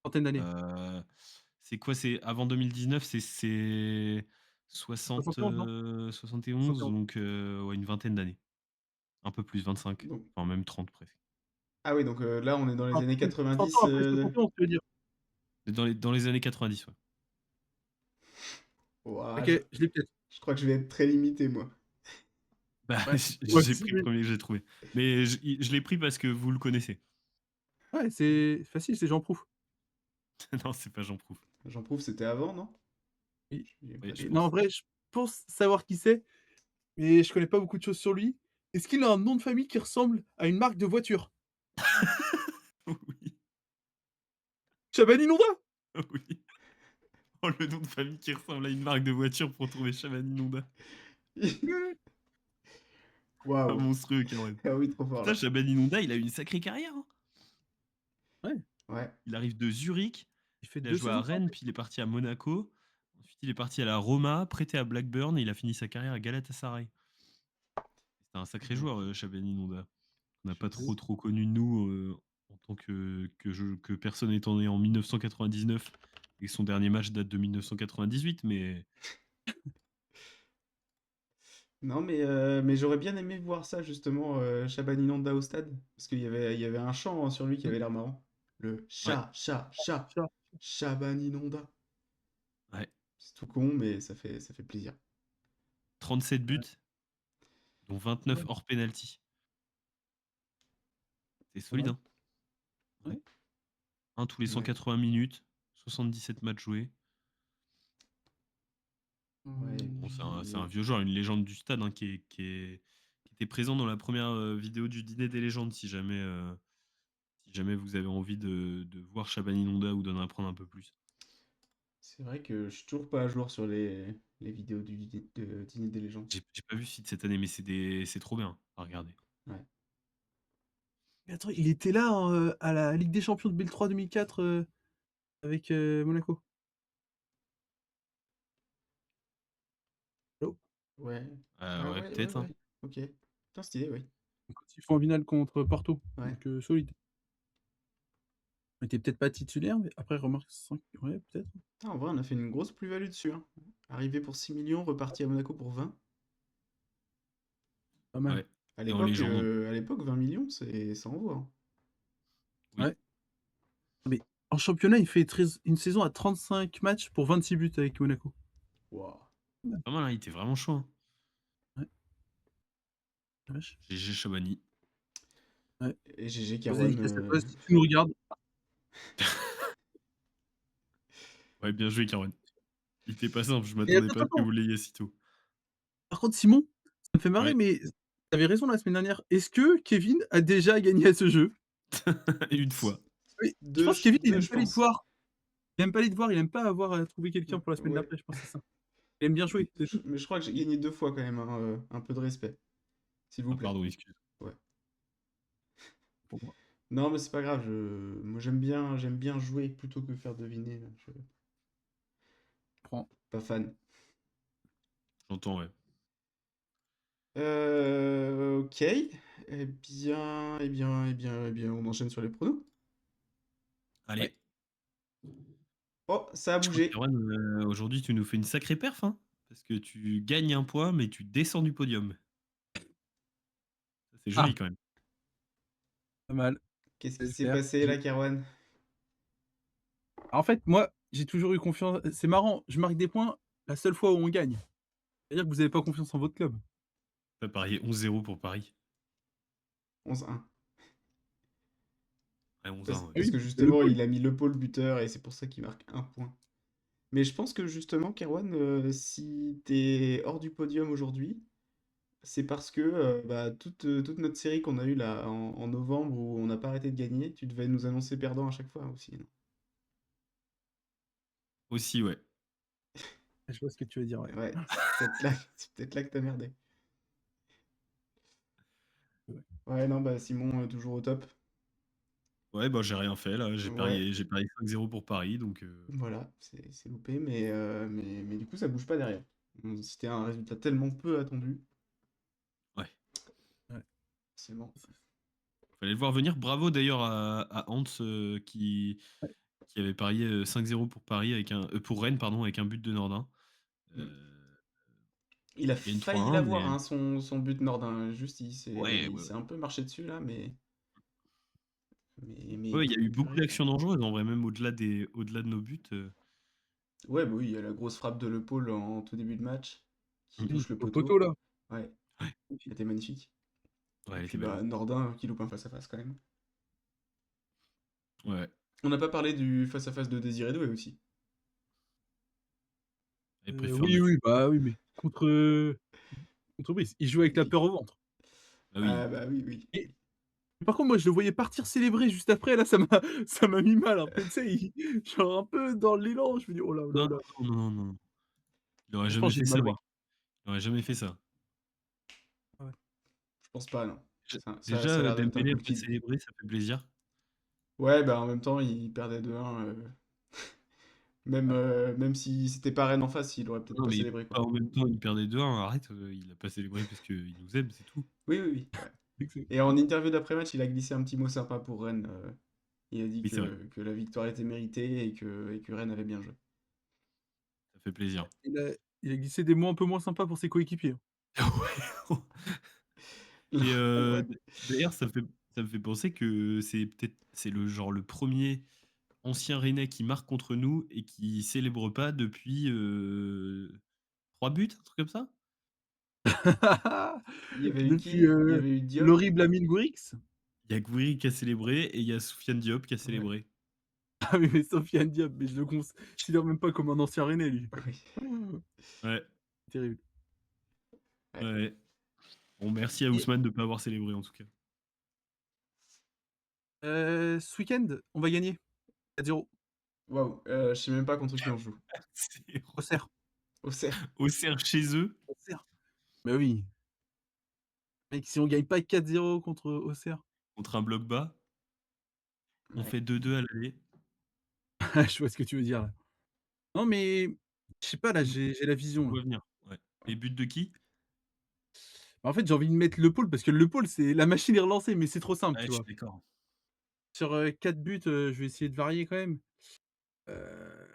Trentaine d'années? Heu, c'est quoi? C'est avant 2019, c'est 60, 71 non? 71, 71. donc ouais, une vingtaine d'années. Un peu plus, 25, Donc enfin même 30 presque. ah oui, donc là, on est dans les Ah années plus 30 ans 90, après 71, tu veux dire? Dans les années 90, ouais. ouah, OK, je je l'ai peut-être. je crois que je vais être très limité, moi. Bah, Ouais, moi j'ai aussi, pris le oui. premier que j'ai trouvé. Mais je l'ai pris parce que vous le connaissez. Ouais, c'est facile, c'est Jean Prouff. Non, c'est pas Jean Prouff. J'en prouve, c'était avant, non? Oui J'ai Oui, je et l'impression. non, en pense. vrai, je pense savoir qui c'est, mais je connais pas beaucoup de choses sur lui. Est-ce qu'il a un nom de famille qui ressemble à une marque de voiture? Oui, Chaban Inonda? oui. Oh, le nom de famille qui ressemble à une marque de voiture pour trouver Chaban Inonda. Ouais, Ah, Waouh! monstrueux, Cameron. Ah oui, trop fort Putain, là. Chaban Inonda, il a eu une sacrée carrière, hein. ouais, Ouais. Il arrive de Zurich, il fait il a 2 joué à saisons Rennes, puis il est parti à Monaco. Ensuite, il est parti à la Roma, prêté à Blackburn, et il a fini sa carrière à Galatasaray. C'était un sacré Mmh. joueur, Chaban Inonda. On n'a Je pas s trop connu nous, en tant que personne étant né en 1999 et que son dernier match date de 1998, mais Non, mais j'aurais bien aimé voir ça justement, Shabani Nanda au stade, parce qu'il y avait un chant, hein, sur lui qui Mmh, avait l'air marrant. Le ouais, chat, ça. Shabani Nonda. ouais. C'est tout con, mais ça fait plaisir. 37 Ouais, buts, dont 29 ouais, hors penalty. C'est pas solide, mal. hein. Ouais. Ouais. Un tous les Ouais, 180 minutes, 77 matchs joués. ouais, Bon, c'est un Mmh, vieux joueur, une légende du stade, hein, qui était présent dans la première vidéo du Dîner des légendes, si jamais vous avez envie de voir Chaban Inonda ou d'en apprendre un peu plus. c'est vrai que je suis toujours pas à jour sur les vidéos de Dîner des légendes. J'ai pas vu Feat cette année, mais c'est trop bien à regarder. Ouais. mais attends, il était là, à la Ligue des champions de 2003-2004, avec, Monaco. Allô? Ouais. Ouais, Ouais, ouais, peut-être, hein. ouais. OK. Putain, stylé, oui. Quand ils font en finale contre Porto, Ouais. donc solide. Il était peut-être pas titulaire, mais après remarque 5 ouais, peut-être. Putain, en vrai, on a fait une grosse plus-value dessus, hein. Arrivé pour 6 millions, reparti à Monaco pour 20. Pas mal. Ouais. Et en légende. À l'époque, 20 millions, ça envoie, hein. Oui. Ouais, mais en championnat, il fait 13 une saison à 35 matchs pour 26 buts avec Monaco. Waouh. Ouais, Pas mal, hein, il était vraiment chaud, hein. ouais, la vache. GG Chobani. Ouais. Et GG Pose Carouane. dédicace à toi si tu nous regardes. Ouais, bien joué, Caron. Il était pas simple, je Et m'attendais attends, pas à ce que attends, vous l'ayez si tôt. par contre Simon, ça me fait marrer, Ouais. mais tu avais raison la semaine dernière. Est-ce que Kevin a déjà gagné à ce jeu? Une fois. Oui, je pense que Kevin, il Deux, aime je pas les pense. devoirs. Il aime pas les devoirs, il aime pas avoir à trouver quelqu'un pour la semaine Ouais. d'après, je pense que c'est ça. Il aime bien jouer, c'est tout. Mais je crois que j'ai gagné 2 fois quand même, hein, un peu de respect, s'il vous Ah plaît. pardon, excuse. Ouais. Pour moi. Non, mais c'est pas grave. Moi, j'aime bien jouer plutôt que faire deviner, là. Prends. Pas fan. J'entends, ouais. Ok. On enchaîne sur les pronos. Ouais. Allez. Oh, ça a Je crois que bougé. Caron, aujourd'hui, tu nous fais une sacrée perf, hein. Parce que tu gagnes un point, mais tu descends du podium. Ça, c'est Ah, joli quand même. pas mal, Qu'est-ce je qui vais le s'est faire. passé là, Kerwan? En fait, moi, j'ai toujours eu confiance c'est marrant, je marque des points la seule fois où on gagne. C'est-à-dire que vous avez pas confiance en votre club. Tu as parié 11-0 pour Paris. 11-1. Ouais, 11-1, ouais. Ah Parce oui, que c'est le justement, pôle. il a mis le pôle buteur et c'est pour ça qu'il marque un point. Mais je pense que justement, Kerwan, si t'es hors du podium aujourd'hui, c'est parce que bah, toute notre série qu'on a eue là en novembre où on n'a pas arrêté de gagner, tu devais nous annoncer perdant à chaque fois aussi, non? Aussi, ouais. Je vois ce que tu veux dire, ouais. Ouais, c'est peut-être là que t'as merdé. Ouais. Ouais, non, bah Simon, toujours au top. Ouais, bah, j'ai rien fait là. Ouais, J'ai parié 5-0 pour Paris, donc voilà, c'est loupé, mais du coup, ça bouge pas derrière. C'était un résultat tellement peu attendu. ouais. Ouais. C'est bon. Fallait le voir venir. Bravo d'ailleurs à Hans, Ouais. qui avait parié, 5-0 pour Paris avec pour Rennes, pardon, avec un but de Nordin. Mm. Heu, Il a il gagne failli 3-1, l'avoir, mais hein, son but nordin. Juste, ouais, il ouais, s'est ouais. un peu marché dessus là, mais Ouais, il y a eu il peut beaucoup rien faire. d'actions dangereuses en vrai, même au-delà de nos buts, Ouais, bah oui, il y a la grosse frappe de Le Paul en tout début de match qui mmh. Oui, touche le au poteau poteau. là. Ouais, Ouais, elle était magnifique. ouais, Et elle puis était belle. bah Nordin qui loupe un face-à-face quand même. Ouais, On n'a pas parlé du face-à-face de Désiré Doué aussi. elle préfère Oui, mettre oui, bah oui, mais contre Brice, il joue avec la Oui. peur au ventre. ah oui. Ah bah oui, oui, Et oui. par contre, moi, je le voyais partir célébrer juste après, là, ça m'a mis mal un peu, tu sais, genre un peu dans l'élan, je me dis: «Oh là, oh là, Non, oh là». non, non, non, non. Il aurait Franchement, jamais j'ai fait du mal ça, à mec. voir. Il aurait jamais fait ça. Ah ouais. Je pense pas, non. Ça a Déjà, l'air d'être un Dembélé coup a de pas kid. célébré, ça fait plaisir. Ouais, bah en même temps, il perdait 2-1. Même si c'était pas Rennes en face, il aurait peut-être Non, pas mais célébré, quoi. pas en même temps, il perdait 2-1, arrête, il a pas célébré parce qu'il nous aime, c'est tout. Oui, oui, oui. Ouais. Exa Et en interview d'après-match, il a glissé un petit mot sympa pour Rennes. Il a dit Oui, c'est vrai, que la victoire était méritée et que Rennes avait bien joué. ça fait plaisir. il a glissé des mots un peu moins sympas pour ses coéquipiers, hein. Ouais. Et Ouais. d'ailleurs, ça me fait penser que c'est le genre le premier ancien rennais qui marque contre nous et qui célèbre pas depuis, 3 buts, un truc comme ça? Il y avait eu Depuis, qui? Il y avait eu Diop. l'horrible Amine Gouirix. Il y a Gouiri qui a célébré et il y a Soufiane Diop qui a Ouais. célébré. Ah oui, mais Sofiane Diop, mais je le considère même pas comme un ancien rennais, lui. Oui. Ouais, Terrible. ouais, Ouais. ouais. Bon, merci à Et Ousmane de pas avoir célébré en tout cas. ce week-end, on va gagner 4-0. Waouh. Je sais même pas contre qui on joue. Auxerre, Auxerre. Auxerre chez eux, Auxerre. Bah oui, mec, si on gagne pas 4-0 contre Auxerre, contre un bloc bas, on Ouais. fait 2-2 à l'aller. Je vois ce que tu veux dire là. Non mais je sais pas là, Mmh, j'ai la je vision là. vois venir, ouais. Et but de qui? En fait, j'ai envie de mettre Le Paul parce que Le Paul, c'est la machine est relancée, mais c'est trop simple, Ouais, tu je suis vois? d'accord. Sur, 4 buts, je vais essayer de varier quand même. Heu,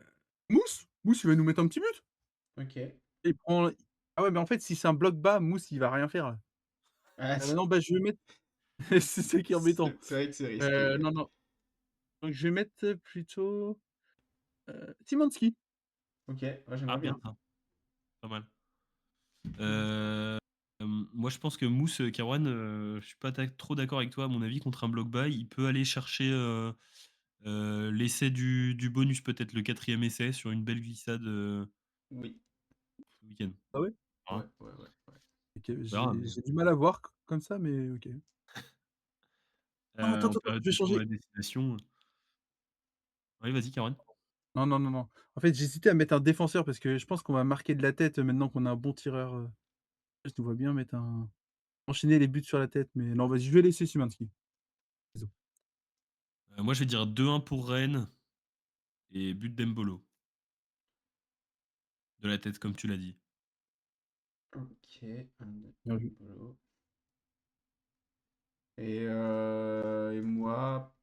Mousse? Mousse, il va nous mettre un petit but. OK. Il prend Ah ouais, mais en fait, si c'est un bloc bas, Mousse, il va rien faire là. Ah, Non, bah, je vais mettre c'est ça qui est embêtant. c'est vrai que c'est risqué, ouais. Non, non, donc je vais mettre plutôt, Szymański. OK, ouais, Ah j'aimerais bien bien. ça, pas mal. Hem, Moi je pense que Mousse, Kerouan, je suis pas trop d'accord avec toi. À mon avis, contre un bloc bas, il peut aller chercher, l'essai du bonus peut-être, le quatrième essai sur une belle glissade, Oui. ce week-end. Ah ouais? On Ouais, verra, ouais, ouais, ouais. OK, on verra, j'ai du mal à voir comme ça, mais OK. Non, attends, en attends, période je vais de tournoi changer. à destination, oui, vas-y Kerouan. Non, non, non, non. En fait, j'hésitais à mettre un défenseur parce que je pense qu'on va marquer de la tête maintenant qu'on a un bon tireur, je nous vois bien mettre un enchaîner les buts sur la tête, mais non, vas-y, je vais laisser Szymański. Désolé. Moi je vais dire 2-1 pour Rennes et but d'Embolo, de la tête comme tu l'as dit. OK, Bien vu. Embolo. Et moi,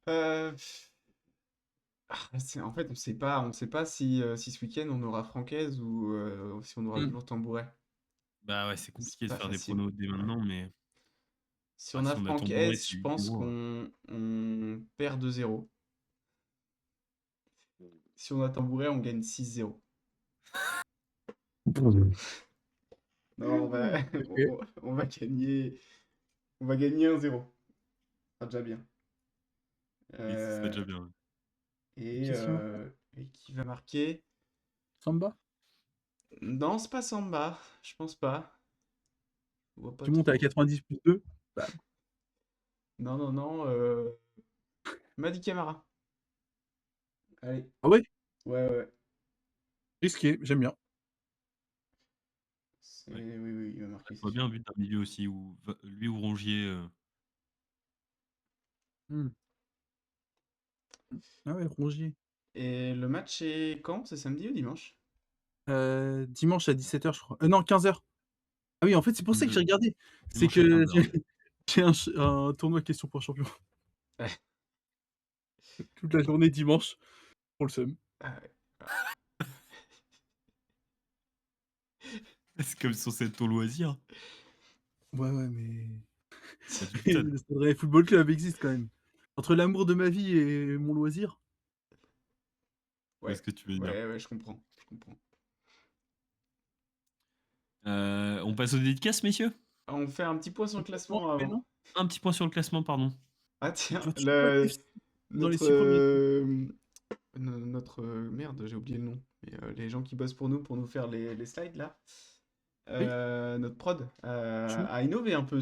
heu, en fait, on sait pas si ce week-end on aura Francaise ou si on aura Mmh. toujours Tambouret. Bah ouais, c'est C'est compliqué de pas faire des facile. pronos dès Ouais. maintenant, mais Si ah, on a si on a Tambouret, Francaise, c'est je 8 pense 0. qu'on perd 2-0. Si on a Tambouret, on gagne 6-0. Non, on va, OK. on va gagner 1-0. Ça sera déjà bien. Oui, ce serait Euh, déjà bien, ouais. et, Qu'est-ce qui marque? euh, et qui va marquer? Samba? Non, c'est pas Samba. Je pense pas. Je vois pas Tu montes à trop. 90+2. Bam. Non, non, non. Madi Camara. Allez. Ah ouais? Ouais, ouais, ouais. Risqué, j'aime bien. Ouais. Oui, oui, il va Je marquer, c'est vois bien sûr. un but d'un milieu aussi où lui ou Rongier, Mmh. Ah ouais, Rongier. Et le match est quand? C'est samedi ou dimanche? Dimanche à 17h je crois. Non, 15h. Ah oui, en fait, c'est pour ça que j'ai mmh, regardé. C'est dimanche à que 15h, ouais. j'ai un tournoi question pour un champion Ouais. toute la journée dimanche, pour le seum. Ah ouais. Ah. C'est comme censé être ton loisir. Ouais, ouais, mais Tu du stade. le Stade Rennais Football Club existe quand même. Entre l'amour de ma vie et mon loisir. Je vois Ouais, ce que tu veux dire. ouais, ouais, je comprends, je comprends. On passe aux dédicaces, messieurs? Ah, on fait un petit point sur le Complètement, classement mais avant. non, Un petit point sur le classement, pardon. Ah tiens, je vois toujours pas le FC dans les notre, 6 premiers. merde, j'ai oublié le nom. Mais, les gens qui bossent pour nous faire les slides là, Oui, notre prod franchement. a innové un peu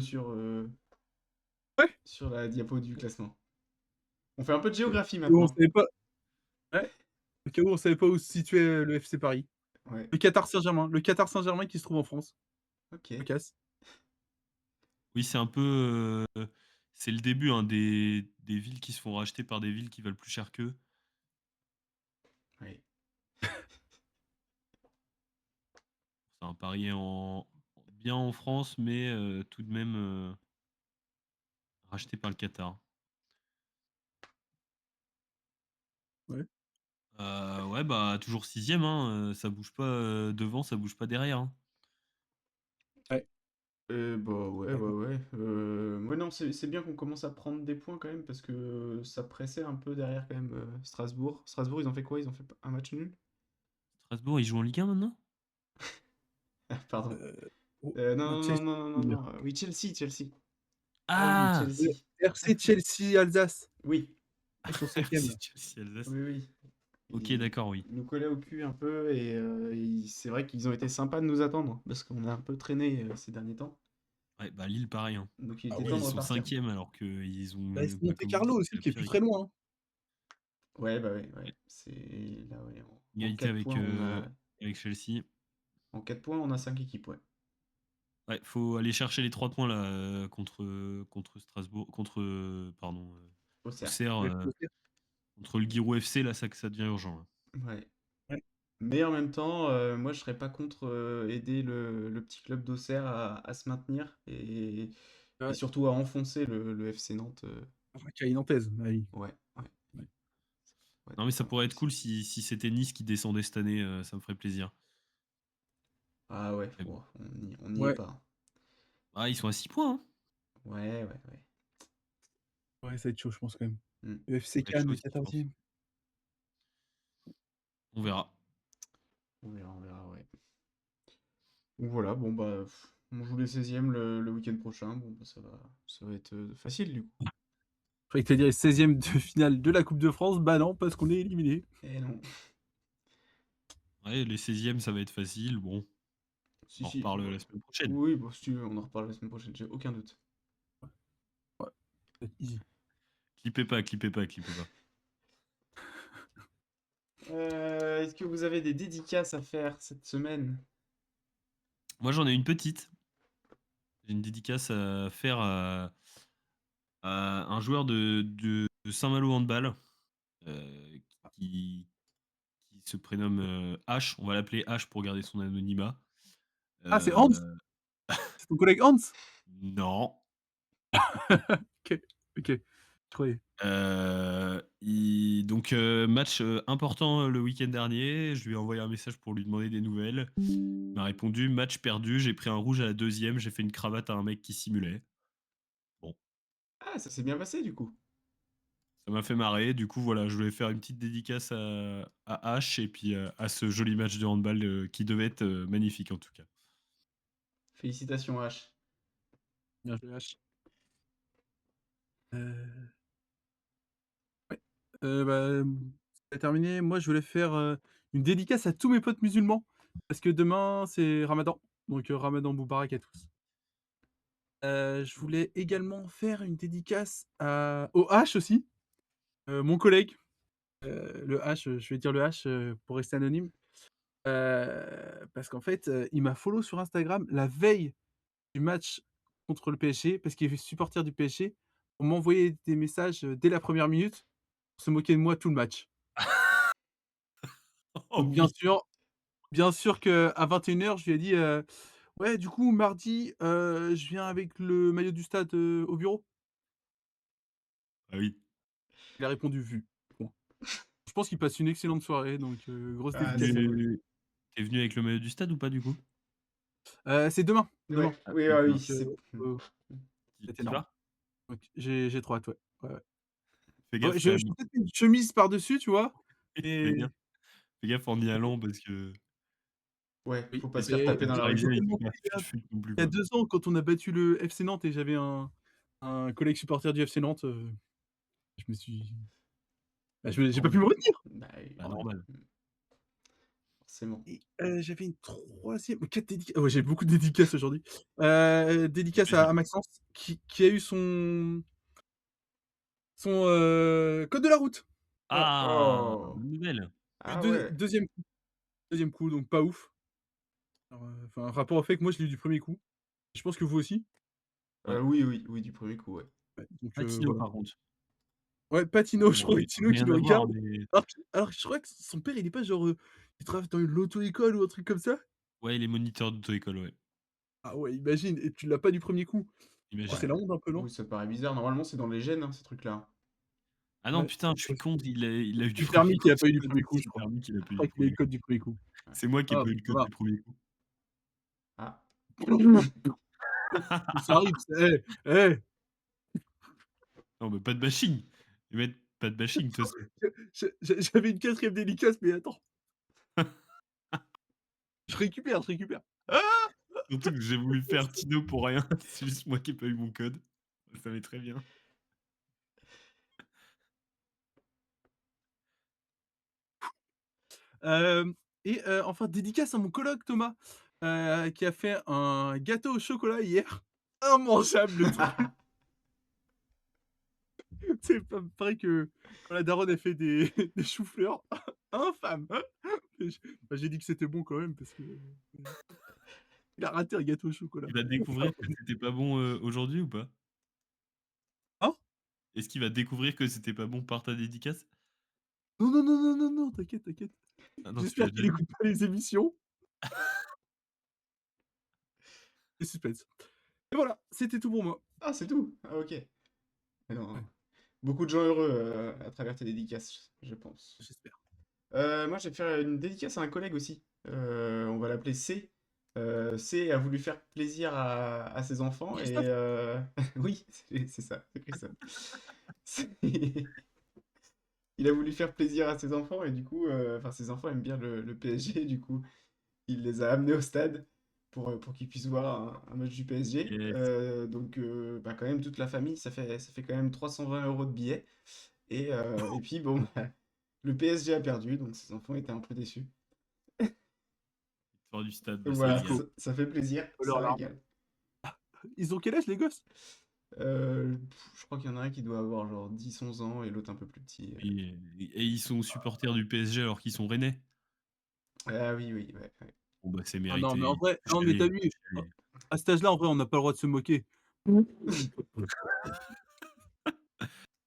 Ouais, sur la diapo du classement. On fait un peu de géographie et on maintenant. savait pas ouais, au cas où on savait pas où se situait, le FC Paris. Ouais, Le Qatar Saint-Germain qui se trouve en France. ok. Cocasse. Oui, c'est un peu, c'est le début, hein, des villes qui se font racheter par des villes qui valent plus cher qu'eux. Ouais. C'est un pari bien en France, mais tout de même, racheté par le Qatar. Ouais. Ouais, bah, toujours sixième, hein, ça bouge pas, devant, ça bouge pas derrière, hein. Ouais. Bah ouais, ouais, D'accord. ouais. Ouais, non, c'est bien qu'on commence à prendre des points quand même parce que ça pressait un peu derrière quand même Strasbourg. Strasbourg, ils ont fait quoi? Ils ont fait un match nul? Strasbourg, ils jouent en Ligue 1 maintenant? Ah, pardon. Oh, Non, non, Chelsea, non, non, non, non. Oui, Chelsea, Chelsea. Ah oui, Ah! Chelsea. RC Chelsea Alsace. Oui, Ils sont 5e là. FC Chelsea-Alsace. oui, oui. OK, d'accord, oui. Ils nous collaient au cul un peu et c'est vrai qu'ils ont été sympas de nous attendre parce qu'on a un peu traîné ces derniers temps. Ouais, bah, Lille, pareil, hein. Donc il Ah était Lille, temps ils de oui. sont repartir. 5e alors qu'ils Bah, ont, c'est bah, comme vous Monte-Carlo dites, c'est aussi la qui est pire plus très équipe. loin, hein. Ouais, bah ouais, ouais. C'est là, ouais. En Égalité 4 avec, points, avec Chelsea. en 4 points, on a 5 équipes, ouais. Ouais, faut aller chercher les 3 points là, contre Strasbourg, contre, pardon, Auxerre. Auxerre, UFC Auxerre. contre le Guiraud FC, là, ça devient urgent, là. Ouais. Ouais. Mais en même temps, moi je serais pas contre aider le petit club d'Auxerre à se maintenir et Ouais. surtout à enfoncer le FC Nantes. Enfin, Caille nantaise, bah oui. Ouais, ouais, Ouais. ouais, Non, mais ça pas pourrait être impossible. cool si c'était Nice qui descendait cette année, ça me ferait plaisir. Ah ouais, Mais bon. bon, on n'y est Ouais, pas. Ah, ils sont à 6 points, hein. Ouais, ouais, ouais. ouais, ça va être chaud, je pense quand même. Hmm. Le FC Ça va être Cannes, chaud le aussi, je pense. 14e. On verra. On verra, ouais. Donc voilà, bon bah, on joue les 16e le week-end prochain. Bon, bah, ça va être facile du coup. Je croyais que tu allais dire les 16e de finale de la Coupe de France. Bah non, parce qu'on est éliminé. Eh non. Ouais, les 16e, ça va être facile. Bon, Si, on en si. reparle Bah, la semaine prochaine. oui, bon, si tu veux, on en reparle la semaine prochaine, j'ai aucun doute. Ouais, ça va être easy. Clippez pas, clippez pas, clippez pas. Est-ce que vous avez des dédicaces à faire cette semaine? Moi, j'en ai une petite. J'ai une dédicace à faire à un joueur de Saint-Malo Handball euh, qui, qui se prénomme H. On va l'appeler H pour garder son anonymat. Ah, c'est Hans? Euh, C'est ton collègue Hans? non. OK, OK. Je croyais. Donc, match important le week-end dernier. Je lui ai envoyé un message pour lui demander des nouvelles. Il m'a répondu match perdu. J'ai pris un rouge à la deuxième. J'ai fait une cravate à un mec qui simulait. Bon, Ah, ça s'est bien passé du coup. ça m'a fait marrer. Du coup, voilà, je voulais faire une petite dédicace à H et puis à ce joli match de handball qui devait être magnifique en tout cas. Félicitations H. Bien joué, H. Heu, ouais. C'est terminé. Moi, je voulais faire, une dédicace à tous mes potes musulmans parce que demain, c'est Ramadan, donc Ramadan Moubarak à tous. Je voulais également faire une dédicace à au H aussi, mon collègue, le H, je vais dire le H, pour rester anonyme, parce qu'en fait, il m'a follow sur Instagram la veille du match contre le PSG, parce qu'il est supporter du PSG, pour m'envoyer des messages, dès la première minute, pour se moquer de moi tout le match. Oh Donc oui, bien sûr qu'à 21:00, je lui ai dit, «Ouais, du coup, mardi, je viens avec le maillot du stade, au bureau?» ah oui. Il a répondu: «Vu». Point. Je pense qu'il passe une excellente soirée, donc grosse Ah, T'es dédicace à lui. venu, t'es venu avec le maillot du stade ou pas du coup? C'est demain, ouais, demain, Ah, oui, ah oui, d'accord. donc c'est. heu, Qui, c'est qui énorme. va? Donc j'ai trop hâte, ouais. Ouais, ouais. Fais Ouais, gaffe quand je même. vais peut-être mettre une chemise par-dessus, tu vois? Fais Mais gaffe. Fais gaffe en y allant parce que Ouais, faut oui, pas se faire mais taper dans les la rue, j'ai Parisiens, quoi. ils tellement sont pas fait gaffe. fut non plus Il y a quoi. 2 ans, quand on a battu le FC Nantes et j'avais un collègue supporter du FC Nantes, je me suis j'ai pas pu me Normal. retenir. Bah, oui, Bah, normal. forcément. Et j'avais une 3e, 4 dédicaces. Ouais, j'ai beaucoup de dédicaces aujourd'hui. Dédicace à J'imagine. Maxence qui a eu son, code de la route. Voilà. Ah! Oh! Bonne nouvelle. Eu Ah ouais. 2e coup, donc pas ouf. Enfin, rapport au fait que moi je l'ai eu du premier coup. Je pense que vous aussi? Ouais. Oui, oui, oui, du premier coup, ouais. Ouais, donc Pas Tino voilà. par contre. Ouais, pas Tino, je Bon, crois que Tino qui rien le à voir, regarde. mais Alors que je crois que son père, il est pas genre, il travaille dans l'auto-école ou un truc comme ça? ouais, les moniteurs d'auto-école, ouais. Ah ouais, imagine, et tu l'as pas du premier coup. Oh, c'est Imagine. la honte un peu, non? Oui, ça paraît bizarre. Normalement, c'est dans les gènes, hein, ces trucs-là. Ah non, Ouais, putain, je suis ouais, con, il a eu c'est du le premier permis coup. qu'il a pas eu du C'est premier coup, je le crois. permis qu'il a pas Je eu crois du qu'il a eu premier le coup. code du premier coup. Ouais. C'est moi qui ai Ah, pas eu le ça code va. du premier coup. Ah. Ça arrive, Non, mais pas de bashing. Les mecs, pas de bashing de toute façon. j'avais une 4e dédicace, mais attends, je récupère. Ah! Surtout que j'ai voulu faire Tino pour rien. C'est juste moi qui ai pas eu mon code. Ça savait très bien. Hem Enfin dédicace à mon coloc Thomas, qui a fait un gâteau au chocolat hier. Immangeable le truc. C'est pas pareil que quand la daronne a fait des des choux-fleurs. Infâme! Et j'ai dit que c'était bon quand même parce que, il a raté un gâteau au chocolat. Tu vas découvrir que c'était pas bon aujourd'hui ou pas? Hein? Est-ce qu'il va découvrir que c'était pas bon par ta dédicace? Non, non, non, non, non, non, t'inquiète, t'inquiète. Ah non, tu J'espère l'as qu'il déjà dit? écoute pas les émissions. Le suspense. Et voilà, c'était tout pour moi. Ah, c'est tout? Ah, OK. Mais Ouais, non, beaucoup de gens heureux, à travers tes dédicaces, je pense. j'espère. Moi, je vais faire une dédicace à un collègue aussi. On va l'appeler C. C a voulu faire plaisir à ses enfants et Christophe? oui, c'est ça, c'est Christophe. C'est il a voulu faire plaisir à ses enfants et du coup, enfin ses enfants aiment bien le PSG, du coup, il les a amenés au stade pour qu'ils puissent voir un match du PSG. Yes. Donc, bah, quand même toute la famille, ça fait quand même 320 € de billets et puis bon, bah, le PSG a perdu, donc ses enfants étaient un peu déçus. Victoire du stade, bah, Donc ça voilà, Let's régale. go. ça fait plaisir, Leurs ça larmes. régale. Ils ont quel âge les gosses? Je crois qu'il y en a un qui doit avoir genre 10 11 ans et l'autre un peu plus petit. Et ils sont supporters du PSG alors qu'ils sont rennais? Ah oui, oui, ouais, ouais. Bon, bah, c'est Ah non, mais en mérité. vrai, Je non, suis mais tu allé, vu, je suis allé. à cet âge-là, en vrai, on n'a pas le droit de se moquer.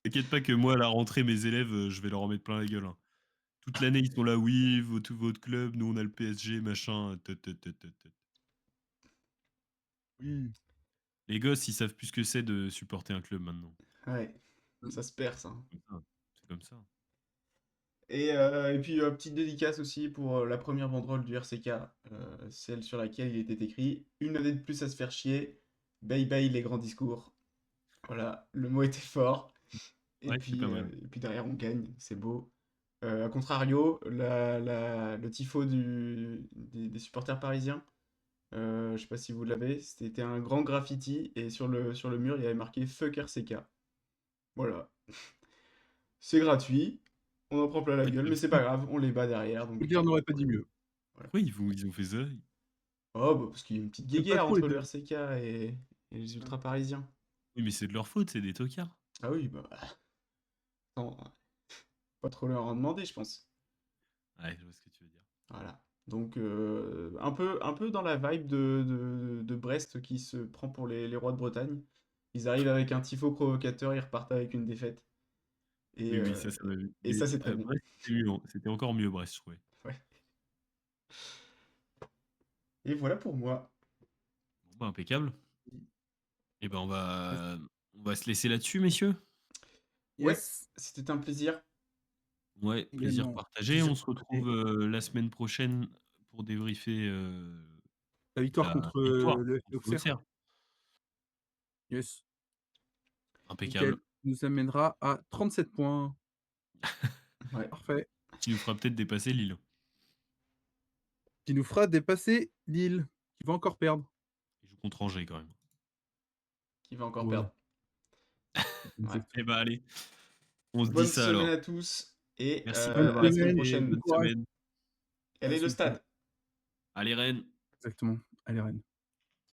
T'inquiète pas que moi, à la rentrée, mes élèves, je vais leur en mettre plein la gueule, hein. Toute l'année, ils sont là: «Oui, votre club, nous on a le PSG, machin, tut, tut, tut, tut, tut». Oui. Les gosses, ils savent plus ce que c'est de supporter un club maintenant. Ouais, Mmh. ça se perd ça. C'est comme ça. C'est comme ça. Et puis, petite dédicace aussi pour la première banderole du RCK, celle sur laquelle il était écrit: «Une année de plus à se faire chier, bye bye les grands discours». Voilà, le mot était fort. Et Ouais, c'est puis, pas mal. et puis derrière, on gagne, c'est beau. A contrario, le tifo des supporters parisiens, je sais pas si vous l'avez, c'était un grand graffiti et sur le mur, il y avait marqué Fuck RCK. Voilà. C'est gratuit, on en prend plein la Ouais, gueule, mais c'est pas grave, on les bat derrière, donc Collier n'aurait pas voilà. dit mieux. Voilà. pourquoi ils ont fait ça? Oh, bah parce qu'il y a une petite J'aime pas guéguerre trop les entre le deux. RCK et les ultra parisiens. Oui, mais c'est de leur faute, c'est des tocards. Ah oui, bah, attends, pas trop leur en demander, je pense. Ouais, je vois ce que tu veux dire. Voilà. Donc, un peu dans la vibe de Brest qui se prend pour les rois de Bretagne. Ils arrivent avec un tifo provocateur, ils repartent avec une défaite. Et, Oui, oui, euh, ça m'a vu. et Mais ça, c'est très bon. Brest, c'était mieux, hein. C'était encore mieux, Brest, je trouvais. Ouais. Et voilà pour moi. Bon, bah, impeccable. Et ben, Yes. on va se laisser là-dessus, messieurs. Ouais, Yes, c'était un plaisir. Ouais, plaisir également. partagé. Plaisir On se partagé. retrouve, la semaine prochaine pour débriefer, La victoire la contre, victoire le FC contre Auxerre. l'Auxerre. Yes, nickel. Impeccable. Nous amènera à 37 points. Ouais. Parfait. Qui nous fera peut-être dépasser Lille. Qui nous fera dépasser Lille, qui va encore perdre. Ils jouent contre Angers quand même. Qui va encore Voilà, perdre. Ouais. Eh exactement. ben, allez, on se dit Bonne ça semaine alors. à tous et Merci de Bonne nous avoir à la semaine semaine et prochaine. bon bonne courage. semaine. Quel À la est le semaine pro. stade? Allez Rennes! Exactement. Allez Rennes.